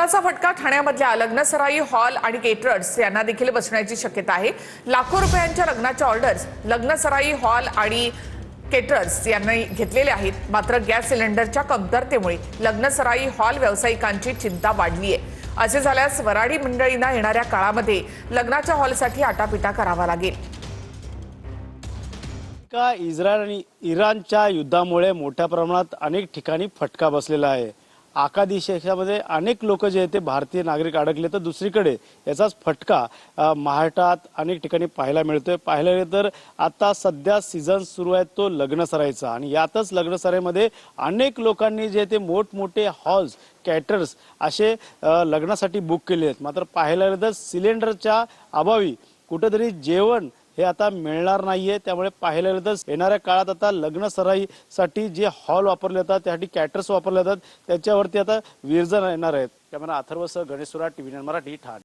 युद्धाचा फटका ठाण्यामधल्या लग्नसराई हॉल आणि केटरर्स यांना देखील बसण्याची शक्यता आहे। लाखो रुपयांच्या लग्नाच्या ऑर्डर्स लग्नसराई हॉल आणि केटरर्स यांनी घेतलेले आहेत। मात्र गॅस सिलेंडरच्या कमतरतेमुळे लग्नसराई हॉल व्यावसायिकांची चिंता वाढली आहे। असे झाल्यास वराडी मंडळींना येणाऱ्या काळामध्ये लग्नाच्या हॉलसाठी आटापिटा करावा लागेल। इस्रायल आणि इराणच्या युद्धामुळे मोठ्या प्रमाणात अनेक ठिकाणी फटका बसलेला आहे। आखाती देशामध्ये अनेक लोक जे ते भारतीय नागरिक अडकले, तर दुसरीकडे याचाच फटका महाराष्ट्रात अनेक ठिकाणी पाहायला मिळतोय। पाहायला गेलं तर आता सध्या सीझन सुरू आहे तो लग्नसराईचा, आणि यातच लग्नसराईमध्ये अनेक लोकांनी जे ते मोठमोठे हॉल्स कॅटरर्स असे लग्नासाठी बुक केले आहेत। मात्र पाहायला गेलं तर सिलेंडरच्या अभावी कुठेतरी जेवण हे आता मिळणार नाहीये। त्यामुळे पाहायला गेलं तर येणाऱ्या काळात आता लग्नसराईसाठी जे हॉल वापरले जातात, त्यासाठी कॅटरर्स वापरले जातात, त्याच्यावरती आता विरजण येणार आहेत। कॅमेरा अथर्वसह गणेश सुराट, TV9 मराठी, ठाणे।